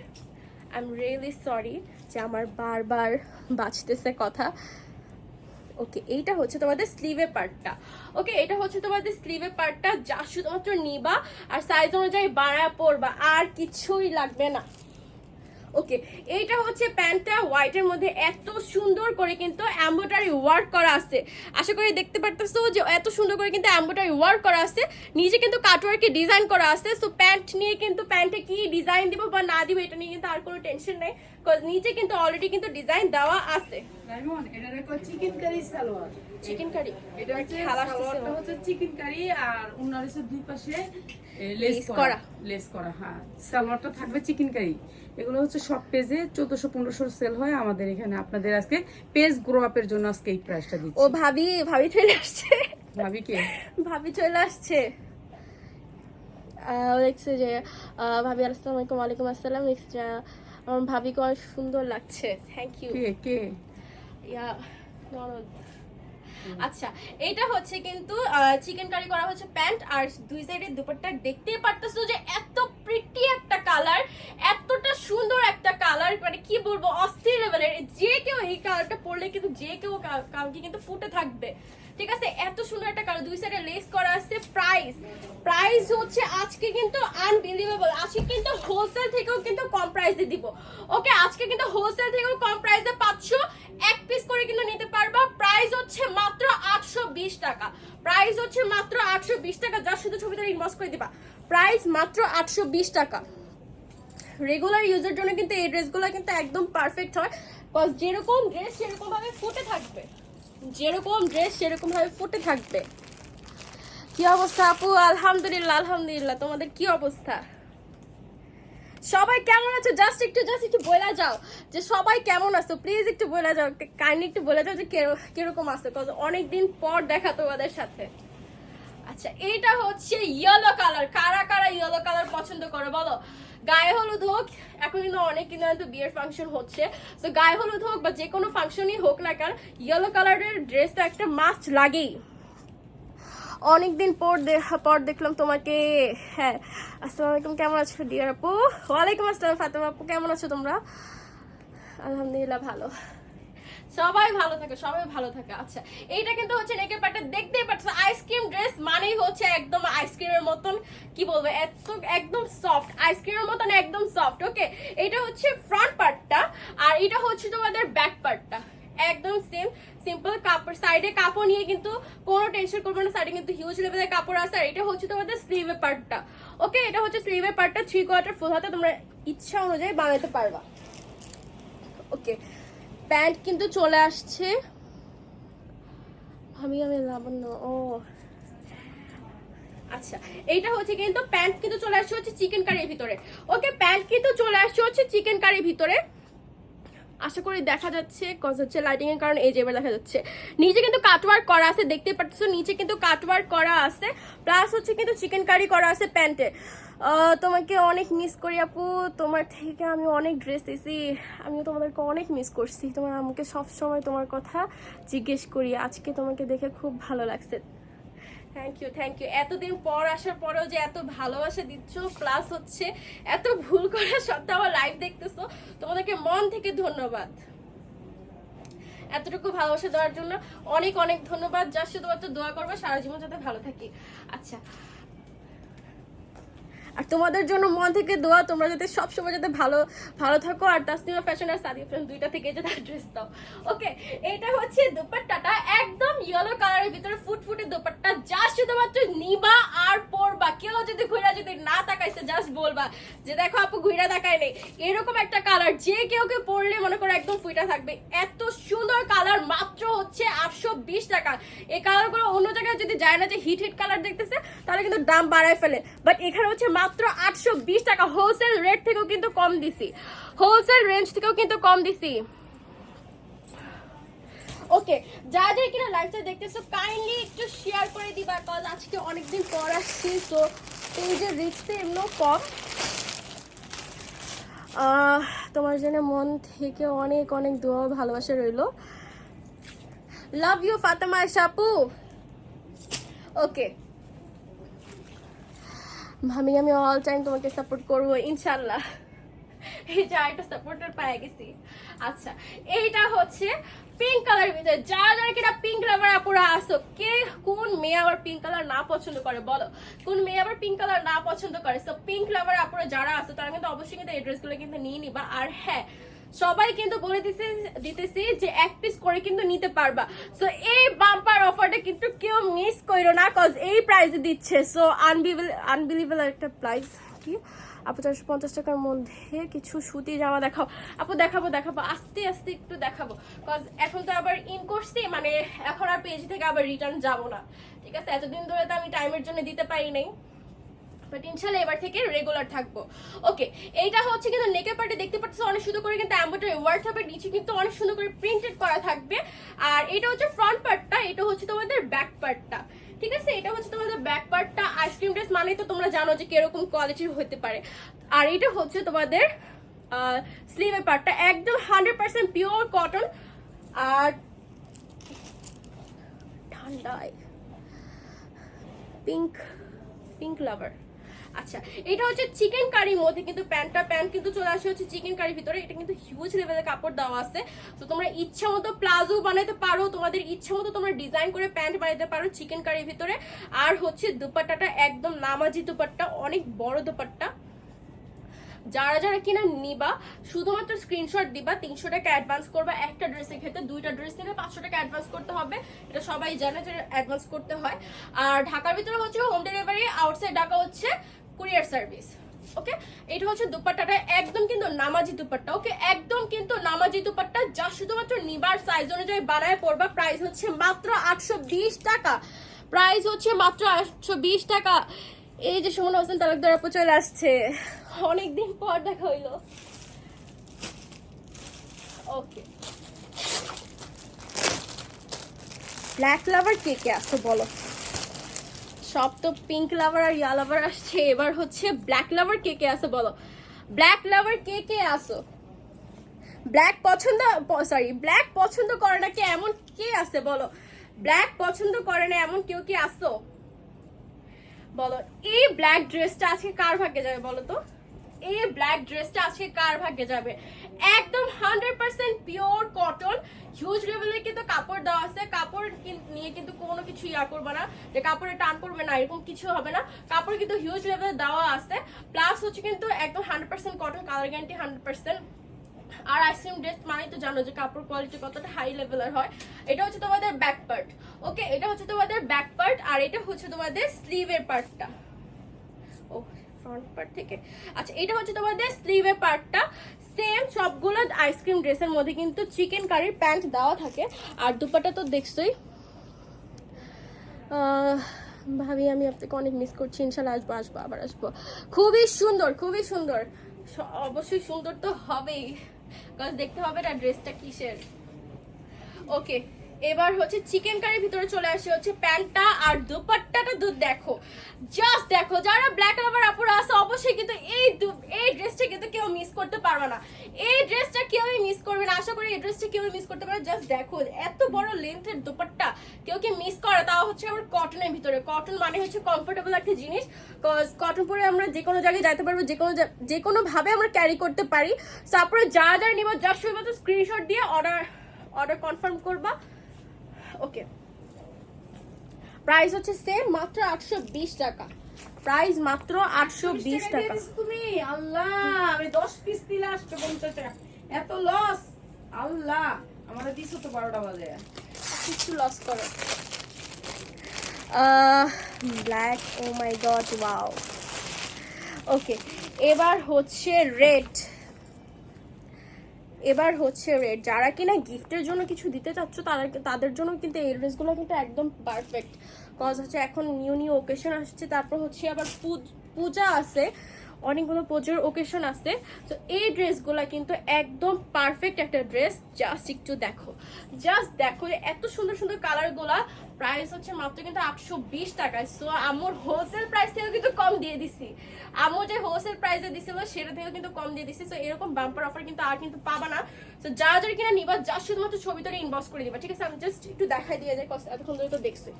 Speaker 1: আই এম রিয়েলি সরি যে আমার বারবার বাঁচতেছে কথা। ওকে, এইটা হচ্ছে তোমাদের স্লিভের পার্টটা। ওকে, এটা হচ্ছে তোমাদের স্লিভের পার্টটা, যা শুধুমাত্র নিবা আর সাইজ অনুযায়ী বাড়া পড়বা, আর কিছুই লাগবে না। ওকে, এইটা হচ্ছে প্যান্টটা, হোয়াইটের মধ্যে এত সুন্দর করে কিন্তু এমব্রয়ডারি ওয়ার্ক করা আছে। আশা করি দেখতে পারতেছো যে এত সুন্দর করে কিন্তু এমব্রয়ডারি ওয়ার্ক করা আছে, নিচে কিন্তু কাটওয়ার্কে ডিজাইন করা আছে। সো প্যান্ট নিয়ে কিন্তু প্যান্টে কি ডিজাইন দিব বা না দিব এটা নিয়ে কিন্তু আর কোনো টেনশন নেই, বিকজ নিচে কিন্তু অলরেডি কিন্তু ডিজাইন দেওয়া আছে।
Speaker 2: ডায়মন্ড এটা দেখো chicken curry salwar,
Speaker 1: chicken curry,
Speaker 2: এটা হচ্ছে সালোয়ারটা হচ্ছে চিকেন কারি, আর ওনার হচ্ছে দুই পাশে লেস করা, লেস করা। হ্যাঁ, সালোয়ারটা থাকবে চিকেন কারি। এগুলো হচ্ছে সব পেজে 1400-1500 সেল হয়, আমাদের এখানে আপনাদের আজকে পেজ গ্রো আপের জন্য আজকে এই প্রাইসটা দিচ্ছি।
Speaker 1: ও ভাবি, ভাবি চলে আসছে,
Speaker 2: ভাবি কে?
Speaker 1: ভাবি চলে আসছে। দেখছে যে ভাবি আসসালামু আলাইকুম। ওয়ালাইকুম আসসালাম। দেখছে আমার ভাবিকে অনেক সুন্দর লাগছে, থ্যাংক ইউ।
Speaker 2: কে কে?
Speaker 1: ইয়া ননদ। আচ্ছা, এটা হচ্ছে কিন্তু চিকেন কারি করা হচ্ছে প্যান্ট, আর দুই সাইডে দুপাট্টা দেখতেই পারতেছো যে এত প্রিটি একটা কালার, এতটা সুন্দর একটা কালার, মানে কি বলবো, অস্থির লেভেলের। যে কেউ এই কালারটা পরলে কিন্তু যে কেউ কাউকে কিন্তু ফুটে থাকবে, ঠিক আছে? এত সুন্দর একটা কালার, দুই সাইডে লেস করা আছে। প্রাইস হচ্ছে আজকে কিন্তু আনবিলিভেবল, আজকে কিন্তু হোলসেল থেকেও কিন্তু কম প্রাইসে দিব। ওকে, আজকে কিন্তু হোলসেল থেকেও কম প্রাইসে পাচ্ছ, এক পিস করে কিন্তু নিতে পারবা। প্রাইস হচ্ছে মাত্র 820 টাকা, প্রাইস হচ্ছে মাত্র 820 টাকা, যা শুধু ছবিটা ইনবক্স করে দিবা। প্রাইস মাত্র 820 টাকা। রেগুলার ইউজের জন্য কিন্তু এই ড্রেসগুলো কিন্তু একদম পারফেক্ট হয়, বিকজ যেরকম ড্রেস সেরকম ভাবে ফুটে থাকবে, যেরকম ড্রেস সেরকম ভাবে ফুটে থাকবে। কি অবস্থা আপু? আলহামদুলিল্লাহ, আলহামদুলিল্লাহ। তোমাদের কি অবস্থা? সবাই কেমন আছো? জাস্ট একটু বলে যাও যে সবাই কেমন আছো, প্লিজ একটু বলে যাও, কাইন্ডলি একটু বলে যাও যে কিরকম আছো, কজ অনেকদিন পর দেখা তোমাদের সাথে। আচ্ছা, এটা হচ্ছে ইয়েলো কালার। কারা কারা ইয়েলো কালার পছন্দ করে বলো? গায়ে হলুদ হোক, এখন কিন্তু অনেক কিন্তু বিয়ের ফাংশন হচ্ছে, তো গায়ে হলুদ হোক বা যে কোনো ফাংশনই হোক না কেন, ইয়েলো কালারের ড্রেসটা একটা মাস্ট লাগেই। অনেকদিন পর দেখলাম তোমাকে। হ্যাঁ, আসসালামু আলাইকুম, কেমন আছো ডিয়ার আপু? ওয়ালাইকুম আসসালাম ফাতেমা আপু, কেমন আছো তোমরা? আলহামদুলিল্লাহ ভালো, সবাই ভালো থাকে, সবাই ভালো থাকে। আচ্ছা, এইটা কিন্তু হচ্ছে নেকের পার্টটা, দেখতেই পাচ্ছ আইসক্রিম ড্রেস মানেই হচ্ছে একদম আইসক্রিমের মতন, কি বলবো, একদম সফট, আইসক্রিমের মতন একদম সফট। ওকে, এটা হচ্ছে ফ্রন্ট পার্টটা, আর এটা হচ্ছে তোমাদের ব্যাক পার্টটা, একদম সেম সিম্পল কাপড়। সাইডে কাপড় নিয়ে কিন্তু কোনো টেনশন করবে না, সাইডে কিন্তু হিউজ লেভেলের কাপড় আছে। আর এটা হচ্ছে তোমাদের স্লিভের পার্টটা। ওকে, এটা হচ্ছে স্লিভের পার্টটা, 3/4 ফুল হাতে তোমরা ইচ্ছা অনুযায়ী বানাতে পারবা। ওকে, প্যান্ট কিন্তু চলে আসছে। আমি লাবণ্য, ও আচ্ছা, এইটা হচ্ছে কিন্তু প্যান্ট কিন্তু চলে আসছে হচ্ছে চিকেন কারির ভিতরে। ওকে, প্যান্ট কিন্তু চলে আসছে হচ্ছে চিকেন কারির ভিতরে। আশা করি দেখা যাচ্ছে, কজ হচ্ছে লাইটিং এর কারণে এই যে এবার দেখা যাচ্ছে। নিচে কিন্তু কাটওয়ার্ক করা আছে, দেখতে পাচ্ছ নিচে কিন্তু কাটওয়ার্ক করা আছে, প্লাস হচ্ছে কিন্তু চিকেন কারি করা আছে প্যান্টে। তোমাকে অনেক মিস করি আপু, তোমার থেকে আমি অনেক ড্রেস দিয়েছি, আমিও তোমাদেরকে অনেক মিস করছি। তোমার আমাকে সবসময় তোমার কথা জিজ্ঞেস করি, আজকে তোমাকে দেখে খুব ভালো লাগছে। Thank you, thank you. এতদিন পর আসার পরেও যে এত ভালোবাসা দিচ্ছ, প্লাস হচ্ছে এত ভুল করার সত্ত্বেও আমার লাইভ দেখতেছো, তোমাদেরকে মন থেকে ধন্যবাদ। এতটুকু ভালোবাসা দেওয়ার জন্য অনেক অনেক ধন্যবাদ। যা শুধুমাত্র দোয়া করবো সারা জীবন যাতে ভালো থাকি। আচ্ছা, আর তোমাদের জন্য মন থেকে দোয়া, তোমরা যাতে সবসময় যাতে ভালো ভালো থাকো। আর তাসনিমা ফ্যাশন আর সাদিয়া ফ্যাশন দুইটা থেকে যাতে ড্রেস দাও। ওকে, এটা হচ্ছে দুপাট্টাটা, একদম ইয়েলো কালারের ভিতরে ফুটফুটে দুপাট্টা, যা শুধুমাত্র নিবা আর পরবা। কেউ যদি ঘুরে যদি না তাকাইছে, জাস্ট বলবা যে দেখো আপু ঘুইরা দেখায় নেই, এরকম একটা কালার যে কেউ পরলে মনে করো একদম ফুইটা থাকবে। এত সুন্দর কালার, মাত্র হচ্ছে 820 টাকা। এই কালারগুলো অন্য জায়গায় যদি যায় না যে হিট কালার দেখতেছে তাহলে কিন্তু দাম বাড়ায় ফেলে, বাট এখানে হচ্ছে মাত্র 820 টাকা। হোলসেল রেট থেকেও কিন্তু কম দিছি, হোলসেল রেঞ্জ থেকেও কিন্তু কম দিছি। ওকে, যাদের কিনা লাইভটা দেখতেছো কাইন্ডলি একটু শেয়ার করে দিবা, কজ আজকে অনেকদিন পর আসছি, তো পেজের রিচটা এমনিও কম। তোমার জন্য মন থেকে অনেক অনেক দোয়া ভালোবাসা রইলো। Love you Fatema শাপু। ওকে ভাবি, আমি অল টাইম তোমাকে সাপোর্ট করবো ইনশাল্লাহ। এই যে একটা সাপোর্টার পেয়ে গেছি। আচ্ছা, এইটা হচ্ছে পিঙ্ক কালারের ভিতরে। যারা কিনা পিঙ্ক লাভার আপুরা আসো, কে কোন মেয়ে আবার পিঙ্ক কালার না পছন্দ করে বলো? কোন মেয়ে আবার পিঙ্ক কালার না পছন্দ করে? সো পিঙ্ক লাভার আপুরা যারা আসো তারা কিন্তু অবশ্যই কিন্তু এই ড্রেসগুলো কিন্তু নিয়ে নিবা। আর হ্যাঁ, সবাই কিন্তু বলে দিতেছি যে এক পিস করে কিন্তু নিতে পারবা। সো এই বাম্পার অফারটা কিন্তু কেউ মিস করো না, কজ এই প্রাইসে দিচ্ছে। সো আনবিলিভেবল একটা প্রাইস। কি আপু 450 টাকার মধ্যে কিছু সুতি জামা দেখাও। আপু দেখাবো আস্তে আস্তে একটু দেখাবো, কজ এখন তো আবার ইন করছি, মানে এখন আর পেজ থেকে আবার রিটার্ন যাবো না, ঠিক আছে? এতদিন ধরে তো আমি টাইমের জন্য দিতে পারি নাই, বাট ইনশাআল্লাহ এবার থেকে রেগুলার থাকবো। ওকে, এইটা হচ্ছে কিন্তু নেকের পার্টে দেখতে পাচ্ছ অনেক সুন্দর করে কিন্তু এমব্রয়ডারি ওয়ার্ক হবে, নিচে কিন্তু অনেক সুন্দর করে প্রিন্টেড করা থাকবে। আর এটা হচ্ছে ফ্রন্ট পার্টটা, এটা হচ্ছে তোমাদের ব্যাক পার্টটা, ঠিক আছে? এটা হচ্ছে তোমাদের ব্যাক পার্টটা। আইসক্রিম ড্রেস মানেই তো তোমরা জানো যে কিরকম কোয়ালিটির হতে পারে। আর এটা হচ্ছে তোমাদের স্লিভের পার্টটা, একদম 100% পিওর কটন। আর ঠান্ডায় পিঙ্ক লাভার। আচ্ছা, এটা হচ্ছে চিকেন কারির মধ্যে কিন্তু প্যান্ট কিন্তু চলে আসে হচ্ছে চিকেন কারির ভিতরে। এটা কিন্তু হিউজ লেভেলের কাপড় দেওয়া আছে, তো তোমরা ইচ্ছা মতো প্লাজো বানাইতে পারো, তোমাদের ইচ্ছা মতো তোমরা ডিজাইন করে প্যান্ট বানাইতে পারো চিকেন কারির ভিতরে। আর হচ্ছে দুপাট্টাটা একদম নামাজি দুপাট্টা, অনেক বড় দুপাট্টা। যারা যারা কিনা নিবা শুধুমাত্র স্ক্রিনশট দিবা, 300 টাকা অ্যাডভান্স করবা। একটা ড্রেসের ক্ষেত্রে, দুইটা ড্রেস নিলে 500 টাকা অ্যাডভান্স করতে হবে, এটা সবাই জানে যে অ্যাডভান্স করতে হয়। আর ঢাকার ভিতরে হচ্ছে হোম ডেলিভারি, আউটসাইড ঢাকা হচ্ছে কুরিয়ার সার্ভিস। ওকে, এটা হচ্ছে দুপাট্টাটা একদম কিন্তু নামাজি দুপাট্টা। ওকে, একদম কিন্তু নামাজি দুপাট্টা, যা শুধুমাত্র নিবার সাইজ অনুযায়ী বানায় পড়বা। প্রাইস হচ্ছে মাত্র 820 টাকা, প্রাইস হচ্ছে মাত্র 820 টাকা। এই যে সুমন হোসেন তালুকদার আপু চলে আসছে, অনেকদিন পর দেখা হইলো। ওকে, ব্ল্যাক লাভার কে কে আসো বলো? সব তো পিঙ্ক লাভার আর ইয়া লাভার আসছে, এবার হচ্ছে ব্ল্যাক লাভার কে কে আসো বলো? ব্ল্যাক লাভার কে কে আসো? ব্ল্যাক পছন্দ করে না কে এমন কে আছে বলো? ব্ল্যাক পছন্দ করে না এমন কেউ কি আসো বলো? এই ব্ল্যাক ড্রেসটা আজকে কার ভাগ্যে যাবে বলো তো? এই ব্ল্যাক ড্রেসটা আজকে কার ভাগ্যে যাবে? একদম 100% পিওর কটন, হিউজ লেভেলের কিন্তু কাপড় দেওয়া আছে। কাপড় নিয়ে কিন্তু কোনো কিছু ইয়া করবে না যে কাপড়ে টান পড়বে না, এরকম কিছু হবে না। কাপড় কিন্তু হিউজ লেভেলে দেওয়া আছে, প্লাস হচ্ছে কিন্তু একদম 100% কটন, কালার গ্যারান্টি 100%। আর আইসক্রিম ড্রেস মানে তো জানো যে কাপড় কোয়ালিটি কতটা হাই লেভেলের হয়। এটা হচ্ছে তোমাদের ব্যাক পার্ট। ওকে, এটা হচ্ছে তোমাদের ব্যাক পার্ট, আর এটা হচ্ছে তোমাদের স্লিভের পার্টটা। ও ফ্রন্ট পার্ট থেকে, আচ্ছা এটা হচ্ছে তোমাদের স্লিভের পার্টটা। সেম সবগুলো আইসক্রিম ড্রেসের মধ্যে কিন্তু চিকেন কারির প্যান্ট দেওয়া থাকে। আর দুপাট্টা তো দেখছোই। ভাবি আমি আপনাকে অনেক মিস করছি, ইনশাল্লাহ আবার আসবো। খুবই সুন্দর, অবশ্যই সুন্দর তো হবেই, কারণ দেখতে হবে না ড্রেসটা কিসের। ওকে, এবার হচ্ছে চিকেন কারির ভিতরে চলে আসে হচ্ছে প্যান্টটা আর দুপাট্টাটা। দেখো, জাস্ট দেখো, যারা ব্ল্যাক লাভার আপুরা আছে অবশ্যই কিন্তু এই ড্রেসটা কিন্তু কেউ মিস করতে পারবে না। এই ড্রেসটা কেউই মিস করবে না, আশা করি এই ড্রেসটা কেউই মিস করতে পারবে। জাস্ট দেখো, এত বড় লেন্থের দুপাট্টা, কেউ কি মিস করে? তাও হচ্ছে আবার কটনের ভিতরে। কটন মানে হচ্ছে কমফোর্টেবল একটা জিনিস, কজ কটন পরে আমরা যে কোনো জায়গায় যাইতে পারবো, যে কোনো ভাবে আমরা ক্যারি করতে পারি। তারপরে যারা নিব জাস্ট শুধুমাত্র স্ক্রিনশট দিয়ে অর্ডার কনফার্ম করবা। ওকে, প্রাইস হচ্ছে সেম, মাত্র 820 টাকা। প্রাইস মাত্র 820 টাকা।
Speaker 2: তুমি আল্লাহ, আমি 10 পিস দিলে 850 টাকা, এত লস! আল্লাহ, আমাদের দিছো তো 12টা বাজে,
Speaker 1: কিছু লস করো। ব্ল্যাক, ও মাই গড, ওয়াও। ওকে, এবার হচ্ছে রেড। যারা কিনা গিফটের জন্য কিছু দিতে চাচ্ছ তাদের জন্য কিন্তু এই ড্রেসগুলো কিন্তু একদম পারফেক্ট। কজ হচ্ছে এখন নিউ ওকেশন আসছে, তারপর হচ্ছে আবার পূজা আছে, অনেকগুলো পুজোর ওকেশন আছে। তো এই ড্রেসগুলো কিন্তু একদম পারফেক্ট একটা ড্রেস। জাস্ট একটু দেখো, এত সুন্দর সুন্দর কালারগুলা। প্রাইস হচ্ছে মাত্র কিন্তু 820 টাকায়। সো আমার হোলসেল প্রাইস থেকে কিন্তু কম দিয়ে দিছি। আমু যে হোলসেল প্রাইসে দিছিল সেটা থেকে কিন্তু কম দিয়ে দিছি। সো এরকম বাম্পার অফার কিন্তু আর কিন্তু পাবা না। তো যারা যারা কিনা নিবা জাস্ট শুধুমাত্র ছবি তুলে ইনবক্স করে দিবা, ঠিক আছে? আমি জাস্ট একটু দেখাই দিয়ে যাই, এতক্ষণ ধরে তো দেখছি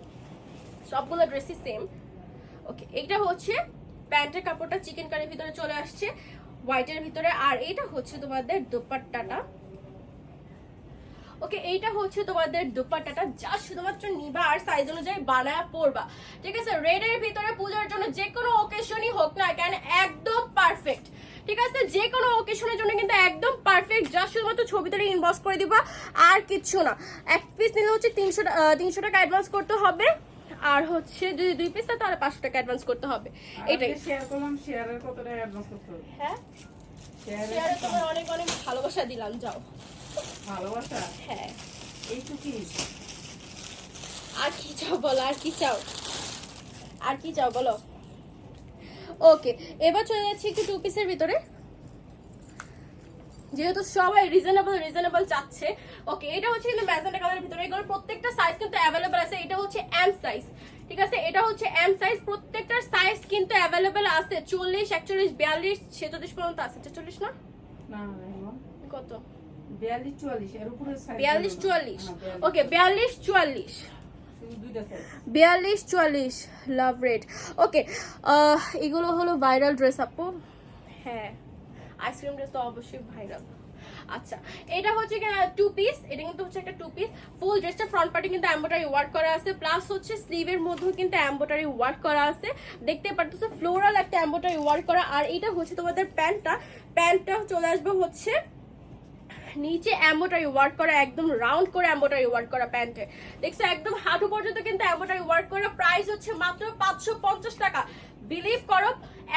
Speaker 1: সবগুলো ড্রেসই সেম। ওকে, এইটা হচ্ছে প্যান্টের কাপড়টা চিকেন কারির ভিতরে চলে আসছে, হোয়াইটের ভিতরে। আর এইটা হচ্ছে তোমাদের দুপাট্টাটা। ওকে, এইটা হচ্ছে তোমাদের দুপাট্টাটা। যা শুধুমাত্র নিবা আর সাইজ অনুযায়ী বানায় পরবা, ঠিক আছে? রেডের ভিতরে পূজার জন্য যে কোনো অকেশনই হোক না কেন একদম পারফেক্ট, ঠিক আছে? যে কোনো অকেশনের জন্য কিন্তু একদম পারফেক্ট। যা শুধুমাত্র ছবি তুলে ইনবক্স করে দিবা, আর কিচ্ছু না। এক পিস নিলে হচ্ছে 300 টাকা অ্যাডভান্স করতে হবে। আর হচ্ছে যদি 2 পিস তাহলে 500 টাকা অ্যাডভান্স করতে হবে। এটাই
Speaker 2: শেয়ার করলাম, শেয়ারের কত টাকা অ্যাডভান্স করতে হবে?
Speaker 1: হ্যাঁ, শেয়ারে তোমার অনেক অনেক ভালোবাসা দিলাম। যাও,
Speaker 2: ভালোবাসা।
Speaker 1: হ্যাঁ,
Speaker 2: এইটুকুই।
Speaker 1: আর কি চাও বলো, আর কি চাও বলো। ওকে, এবার চলে যাচ্ছি একটু 2 পিসের ভিতরে, যেহেতু সবাই রিজনেবল চাচ্ছে। ওকে, এটা হচ্ছে কিন্তু ম্যাজেন্টা কালারের ভিতরে। এগুলোর প্রত্যেকটা সাইজ কিন্তু অ্যাভেলেবল আছে। এটা হচ্ছে এম সাইজ, ঠিক আছে? এটা হচ্ছে এম সাইজ। প্রত্যেকটার সাইজ কিন্তু অ্যাভেলেবল আছে। 40, 41, 42, 46 পর্যন্ত আছে। 46 না?
Speaker 2: না,
Speaker 1: কত?
Speaker 2: 42, 44 এর উপরে সাইজ।
Speaker 1: 42, 44। ওকে, 42, 44,
Speaker 2: শুধু দুইটা সাইজ।
Speaker 1: 42, 44 লাভ রেড। ওকে, এগুলো হলো ভাইরাল ড্রেস আপু। হ্যাঁ, আইসক্রিম ড্রেস তো অবশ্যই ভাইরাল। আচ্ছা, এটা হচ্ছে 2 পিস। এটা কিন্তু হচ্ছে একটা 2 পিস। ফুল ড্রেসটা ফ্রন্ট পার্টে কিন্তু এমব্রয়ডারি ওয়ার্ক করা আছে, প্লাস হচ্ছে স্লিভের মধ্যেও কিন্তু এমব্রয়ডারি ওয়ার্ক করা আছে। দেখতে পারতেছো ফ্লোরাল একটা এমব্রয়ডারি ওয়ার্ক করা। আর এটা হচ্ছে তোমাদের প্যান্টটা চলে আসবে হচ্ছে নিচে এমব্রয়ডারি ওয়ার্ক করা, একদম রাউন্ড করে এমব্রয়ডারি ওয়ার্ক করা প্যান্টে। দেখছো একদম হাঁটু পর্যন্ত কিন্তু এমব্রয়ডারি ওয়ার্ক করা। প্রাইস হচ্ছে মাত্র 550 টাকা। বিলিভ করো,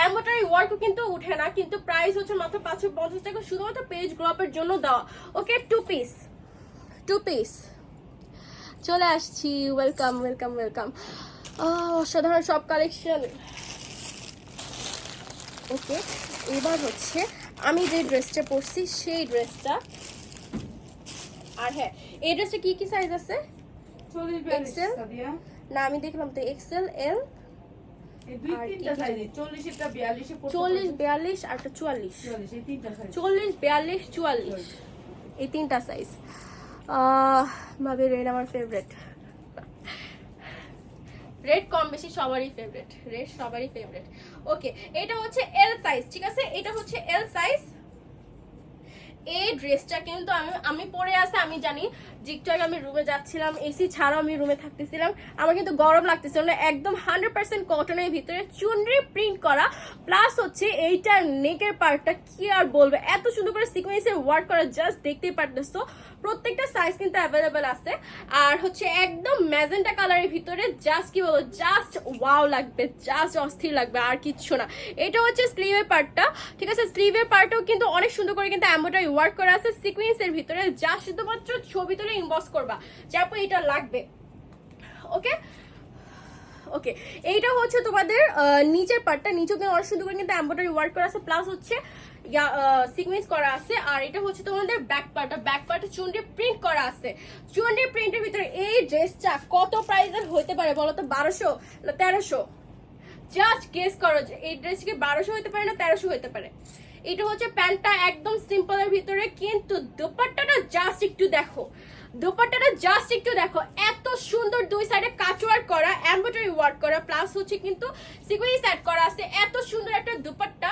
Speaker 1: এমব্রয়ডারি ওয়ার্কও কিন্তু উঠে না, কিন্তু প্রাইস হচ্ছে মাত্র 550 টাকা, শুধুমাত্র পেজ গ্রুপের জন্য দেওয়া। ওকে, 2 পিস চলে আসছি। ওয়েলকাম। অসাধারণ সব কালেকশন। ওকে, এবার হচ্ছে আমি যে ড্রেসটা পরছি সেই ড্রেসটা। আর হ্যাঁ, এই ড্রেসটা কি সাইজ আছে?
Speaker 2: 40, 42
Speaker 1: এক্সেল
Speaker 2: সাদিয়া।
Speaker 1: না, আমি দেখলাম তো এক্সেল, এল,
Speaker 2: এই দুই তিনটা সাইজ। 40 এটা 42 এ পড়তে
Speaker 1: 40, 42 আর 44।
Speaker 2: 44 এই তিনটা সাইজ।
Speaker 1: 40, 42, 44 এই তিনটা সাইজ। ভাবি রেড আমার ফেভারিট। রেড কম বেশি সবারই ফেভারিট। ওকে, এটা হচ্ছে এল সাইজ, ঠিক আছে? এটা হচ্ছে এল সাইজ। এই ড্রেসটা কিন্তু আমি পরে আছে, আমি জানি যে একটু আগে আমি রুমে যাচ্ছিলাম, এসি ছাড়াও আমি রুমে থাকতেছিলাম, আমার কিন্তু গরম লাগতেছিল না। একদম 100% কটনের ভিতরে চুনরি প্রিন্ট করা, প্লাস হচ্ছে এইটার নেকের পার্টটা কি আর বলবো, এত সুন্দর করে সিকোয়েন্সের ওয়ার্ক করা, জাস্ট দেখতেই পারতেছো। প্রত্যেকটা সাইজ কিন্তু অ্যাভেলেবেল আছে। আর হচ্ছে একদম ম্যাজেন্টা কালারের ভিতরে, জাস্ট কি বলবো, জাস্ট ওয়াও লাগবে, জাস্ট অস্থির লাগবে, আর কিচ্ছু না। এটা হচ্ছে স্লিভের পার্টটা, ঠিক আছে? স্লিভের পার্টও কিন্তু অনেক সুন্দর করে কিন্তু এমব্রয়ডারি ওয়ার্ক করা আছে সিকোয়েন্সের ভিতরে। যা শুধুমাত্র ছবি তুলে ইনবক্স করবা যে আপু এটা লাগবে। ওকে, এইটা হচ্ছে তোমাদের নিচের পার্টটা। নিচেও কিন্তু অনেক সুন্দর করে কিন্তু এমব্রয়ডারি ওয়ার্ক করা আছে, প্লাস হচ্ছে সিকোয়েন্স করা আছে। আর এটা হচ্ছে তোমাদের ব্যাক পার্টে চুনরি প্রিন্ট করা আছে। চুনরি প্রিন্টের ভিতরে এই ড্রেসটা কত প্রাইসের হতে পারে বলো তো? 1200 না 1300? জাস্ট গেস করো যে এই ড্রেস কি 1200 হতে পারে না 1300 হতে পারে। এটা হচ্ছে প্যান্টটা একদম সিম্পলের ভিতরে, কিন্তু দোপাট্টাটা জাস্ট একটু দেখো, এত সুন্দর, দুই সাইডে কাজ ওয়ার্ক করা, এমব্রয়ডারি ওয়ার্ক করা, প্লাস হচ্ছে কিন্তু সিকোয়েন্স অ্যাড করা আছে। এত সুন্দর একটা দোপাট্টা।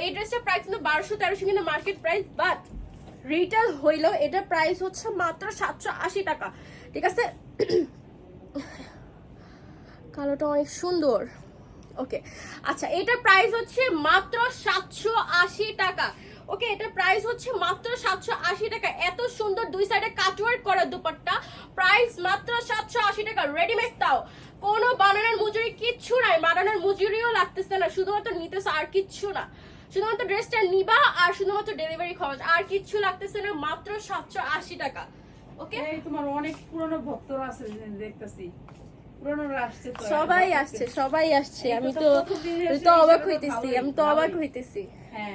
Speaker 1: এই ড্রেসটার প্রাইস কিন্তু 1200-1300 কিন্তু মার্কেট প্রাইস, বাট রিটেল হইলো এটা প্রাইস হচ্ছে মাত্র 780 টাকা, ঠিক আছে? কালোটা অনেক সুন্দর। ওকে, আচ্ছা, এটার প্রাইস হচ্ছে মাত্র 780 টাকা। ওকে, এটা প্রাইস হচ্ছে মাত্র 780 টাকা। এত সুন্দর দুই সাইডে কাটওয়ার্ক করা দুপাট্টা, প্রাইস মাত্র 780 টাকা। রেডিমেড তাও, কোনো বানানোর মজুরি কিচ্ছু নাই, বানানোর মজুরিও লাগতেছে না, শুধুমাত্র নিতেছে আর কিচ্ছু না। শুধুমাত্র ড্রেসটা নিবা আর শুধুমাত্র ডেলিভারি খরচ, আর কিচ্ছু লাগতেছে না, মাত্র 780 টাকা। ওকে,
Speaker 2: এই তোমার অনেক পুরনো ভক্তরা আছে দেখতেছি, পুরনোরা আসছে তো,
Speaker 1: সবাই আসছে, সবাই আসছে। আমি তো অবাক হইতেছি, আমি তো অবাক হইতেছি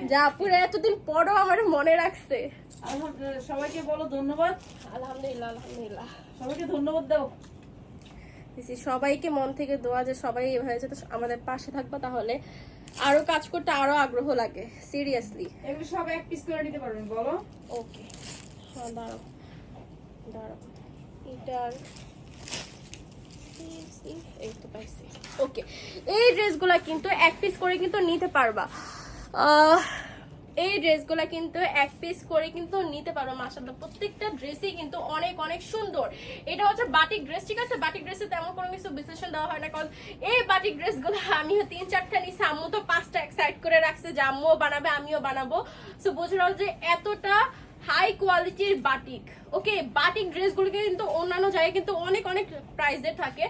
Speaker 1: যে আপুরা এতদিন পরও আমার মনে রাখছে।
Speaker 2: আলহামদুলিল্লাহ, সবাইকে বলো ধন্যবাদ।
Speaker 1: আলহামদুলিল্লাহ, আলহামদুলিল্লাহ,
Speaker 2: সবাইকে ধন্যবাদ দাও।
Speaker 1: সবাইকে মন থেকে দোয়া যে সবাই এভাবে যাতে আমাদের পাশে থাকবে, তাহলে আরো কাজ করতে আরো আগ্রহ লাগে। সিরিয়াসলি
Speaker 2: এগুলো সব এক পিস করে নিতে পারবেন, বলো।
Speaker 1: ওকে, দাঁড়াও দাঁড়াও, এটার এই তো পাইছি। ওকে, এই ড্রেসগুলা কিন্তু এক পিস করে কিন্তু নিতে পারবা। এই ড্রেসগুলা কিন্তু এক পিস করে কিন্তু নিতে পারো। মাশাআল্লাহ, প্রত্যেকটা ড্রেসই কিন্তু অনেক অনেক সুন্দর। এটা হচ্ছে বাটিক ড্রেস, ঠিক আছে? বাটিক ড্রেসে তেমন কোনো কিছু বিশ্লেষণ দেওয়া হয় না, কারণ এই বাটিক ড্রেসগুলো আমিও 3-4টা নিছি, আম্মু তো 5টা এক সাইড করে রাখছে যে আম্মুও বানাবে আমিও বানাবো। সো বুঝলাম যে এতটা হাই কোয়ালিটির বাটিক। ওকে, বাটিক ড্রেসগুলো কিন্তু অন্যান্য জায়গায় কিন্তু অনেক অনেক প্রাইসে থাকে,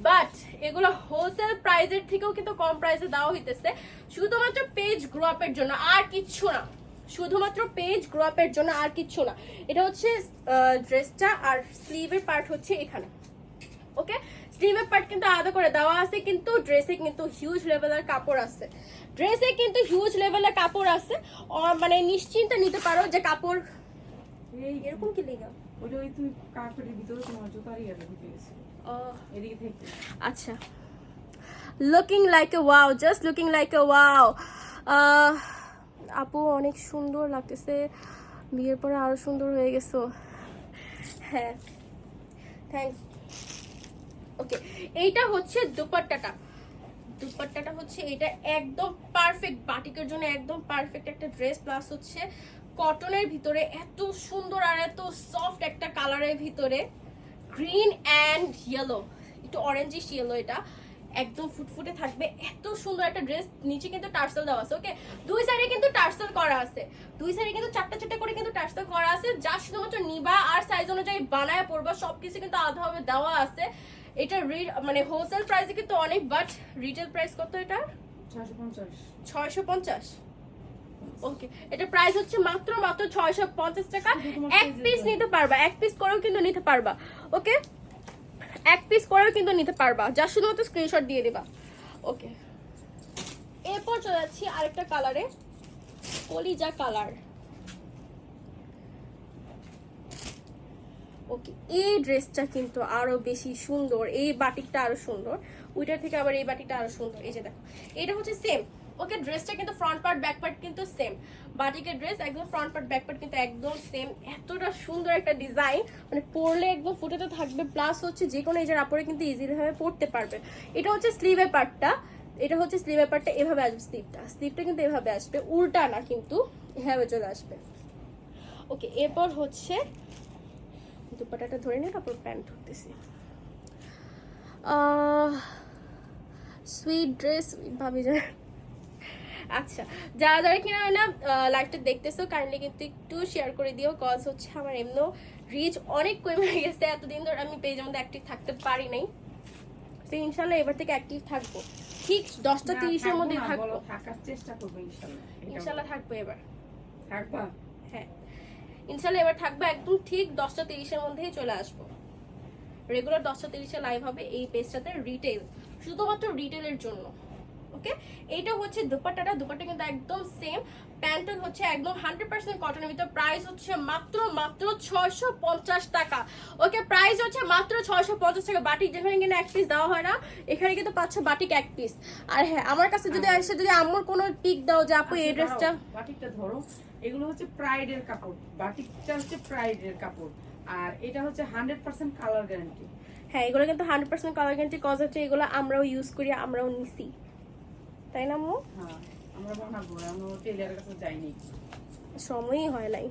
Speaker 1: বাট এগুলো হোলসেল প্রাইসের থেকেও কিন্তু কম প্রাইসে দেওয়া হইতেছে, শুধুমাত্র পেজ গ্রো আপের জন্য, আর কিচ্ছু না। শুধুমাত্র পেজ গ্রো আপের জন্য, আর কিচ্ছু না। এটা হচ্ছে ড্রেসটা, আর স্লিভের পার্ট হচ্ছে এখানে। ওকে, স্লিভের পার্ট কিন্তু আলাদা করে দেওয়া আছে, কিন্তু ড্রেসে কিন্তু হিউজ লেভেলের কাপড় আছে। ড্রেসে কিন্তু হিউজ লেভেলের কাপড় আছে, মানে নিশ্চিন্তে নিতে পারো যে কাপড় এরকম কি লেগা।
Speaker 2: ওই ওই তুমি কার্পেটের ভিতরে তোমার জুতারই আর ঢুকে গেছে এদিকে থেকে।
Speaker 1: আচ্ছা, looking like a wow, just looking like a wow. আপু অনেক সুন্দর লাগতেছে, বিয়ের পরে আরো সুন্দর হয়ে গেছো। হ্যাঁ, থ্যাঙ্কস। ওকে, এইটা হচ্ছে দুপাট্টাটা। দুপাট্টাটা হচ্ছে এটা, একদম পারফেক্ট বাটিকের জন্য, একদম পারফেক্ট একটা ড্রেস। প্লাস হচ্ছে কটনের ভিতরে এত সুন্দর আর এত সফট একটা কালারের ভিতরে, গ্রিন অ্যান্ড ইয়েলো, একটু অরেঞ্জিশ ইয়েলো, এটা একদম ফুটফুটে থাকবে। এত সুন্দর একটা ড্রেস, নিচে কিন্তু টার্সেল দেওয়া আছে। ওকে, দুই সাইডে কিন্তু টার্সেল করা আছে, দুই সাইডে কিন্তু 4টা করে কিন্তু টার্সেল করা আছে, যা শুধুমাত্র নিবা আর সাইজ অনুযায়ী বানায় পড়বা, সবকিছু কিন্তু আলাদাভাবে দেওয়া আছে। এটা মানে হোলসেল প্রাইসে কিন্তু অনেক, বাট রিটেল প্রাইস কত এটা? 650। ওকে, এটা প্রাইস হচ্ছে মাত্র 650 টাকা। এক পিস নিতে পারবা, এক পিস করেও কিন্তু নিতে পারবা। ওকে, এক পিস করেও কিন্তু নিতে পারবা, যা শুধুমাত্র স্ক্রিনশট দিয়ে দিবা। ওকে, এরপর চলে যাচ্ছি আরেকটা কালারে, কলিজা কালার। ওকে, এই ড্রেসটা কিন্তু আরো বেশি সুন্দর, এই বাটিকটা আরো সুন্দর, ওইটার থেকে আবার এই বাটিকটা আরো সুন্দর। এই যে দেখো, এটা হচ্ছে সেম। ওকে, ড্রেসটা কিন্তু ফ্রন্ট পার্ট ব্যাক পার্ট কিন্তু সেম, বাটিকের ড্রেস একদম ফ্রন্ট পার্ট ব্যাক পার্ট কিন্তু একদম সেম। এতটা সুন্দর একটা ডিজাইন, মানে পরলে একদম ফুটেতে থাকবে, প্লাস হচ্ছে যে কোনো এজের আপরে কিন্তু ইজিলি ভাবে পরতে পারবে। এটা হচ্ছে স্লিভের পার্টটা, এটা হচ্ছে স্লিভের পার্টটা এভাবে আসবে, স্লিভটা কিন্তু এভাবে আসবে, উল্টা না কিন্তু এভাবে চলে আসবে। ওকে, এরপর হচ্ছে দুপাটাটা ধরে নিয়ে তারপর প্যান্ট ধরতেছি। সুইট ড্রেস ভাবি যায়। আচ্ছা, যারা যারা কিনা না লাইভটা দেখতেছো, কাইন্ডলি কিন্তু একটু শেয়ার করে দিও, কজ হচ্ছে আমার এমনিও রিচ অনেক কমে গেছে, এতদিন ধরে আমি পেজের মধ্যে অ্যাক্টিভ থাকতে পারি নাই। তো ইনশাল্লাহ এবার থেকে অ্যাক্টিভ থাকবো, ঠিক 10টা-30-এর মধ্যে থাকবো,
Speaker 2: থাকার চেষ্টা করবো ইনশাল্লাহ।
Speaker 1: ইনশাল্লাহ থাকবো এবার,
Speaker 2: থাকবা?
Speaker 1: হ্যাঁ ইনশাল্লাহ এবার থাকবো, একদম ঠিক 10টা-30-এর মধ্যেই চলে আসবো। রেগুলার 10টা-30-এ লাইভ হবে এই পেজটাতে, রিটেল, শুধুমাত্র রিটেলের জন্য। ওকে, এইটা হচ্ছে দুপাট্টাটা, দুপাট্টা কিন্তু একদম সেম, প্যান্টটা হচ্ছে একদম 100% কটনের ভিতর, প্রাইস হচ্ছে মাত্র 650 টাকা। ওকে, প্রাইস হচ্ছে মাত্র 650 টাকা। বাটিক যেখানে কিনা এক পিস দেওয়া হয় না, এখানে কিন্তু পাচ্ছ বাটিক এক পিস। আর হ্যাঁ, আমার কাছে যদি এসে যদি আম্মুর কোনো পিক দাও যে আপু এই ড্রেসটা,
Speaker 2: বাটিকটা ধরো, এগুলো হচ্ছে প্রাইডের কাপড়, বাটিকটা হচ্ছে প্রাইডের কাপড়, আর এটা হচ্ছে 100% কালার গ্যারান্টি।
Speaker 1: হ্যাঁ, এগুলো কিন্তু 100% কালার গ্যারান্টি, কজ হচ্ছে এগুলো আমরাও ইউজ করি, আমরাও নিছি, তাই না আম্মু?
Speaker 2: হ্যাঁ, আমরা বানাবো, আমরা টেইলারের কাছে যাইনি,
Speaker 1: সময়ই হয় নাই।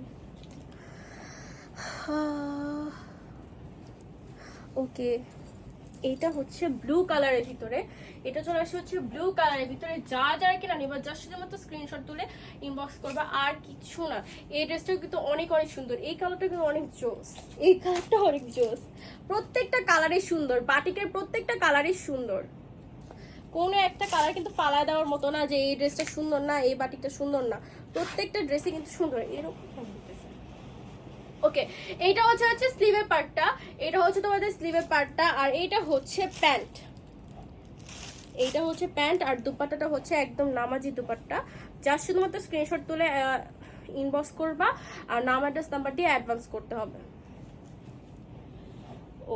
Speaker 1: ওকে, এইটা হচ্ছে ব্লু কালারের ভিতরে, এটা চলে আসে হচ্ছে ব্লু কালারের ভিতরে। যারা কিনা নিবা জাস্ট শুধুমাত্র স্ক্রিনশট তুলে ইনবক্স করবা, আর কিছু না। এই ড্রেসটাও কিন্তু অনেক অনেক সুন্দর, এই কালারটা কিন্তু অনেক জোস, এই কালারটা অনেক জোস। প্রত্যেকটা কালারই সুন্দর, বাটিকের প্রত্যেকটা কালারই সুন্দর, কোনো একটা কালার কিন্তু ফালায় দেওয়ার মতো না যে এই ড্রেসটা সুন্দর না, এই বাটিকটা সুন্দর না। প্রত্যেকটা ড্রেসই কিন্তু সুন্দর। এরকম ওকে, এইটা হচ্ছে স্লিভের পার্টটা, এটা হচ্ছে তোমাদের স্লিভের পার্টটা, আর এইটা হচ্ছে প্যান্ট। এইটা হচ্ছে প্যান্ট, আর দুপাট্টাটা হচ্ছে একদম নামাজি দুপাট্টা। জাস্ট শুধুমাত্র স্ক্রিনশট তুলে ইনবক্স করবা, আর নাম অ্যাড্রেস নাম্বার দিয়ে অ্যাডভান্স করতে হবে।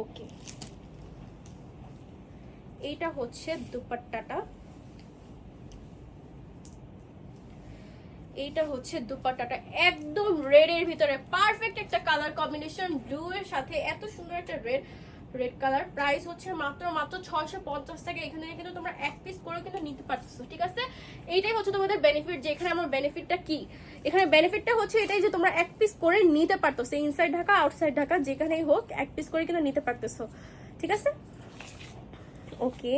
Speaker 1: ওকে, এইটা হচ্ছে দুপাট্টাটা, এইটা হচ্ছে দুপাট্টাটা একদম রেড এর ভিতরে পারফেক্ট একটা কালার কম্বিনেশন, ব্লু এর সাথে এত সুন্দর একটা রেড কালার। প্রাইস হচ্ছে মাত্র 650 টাকা। এখানে কিন্তু তোমরা এক পিস করে কিন্তু নিতে পারছো, ঠিক আছে? এইটাই হচ্ছে তোমাদের বেনিফিট, যে এখানে আমার বেনিফিটটা কি, এখানে বেনিফিটটা হচ্ছে এটাই যে তোমরা এক পিস করে নিতে পারতেছো, ইনসাইড ঢাকা আউটসাইড ঢাকা যেখানেই হোক এক পিস করে কিন্তু নিতে পারতেছো, ঠিক আছে? ওকে,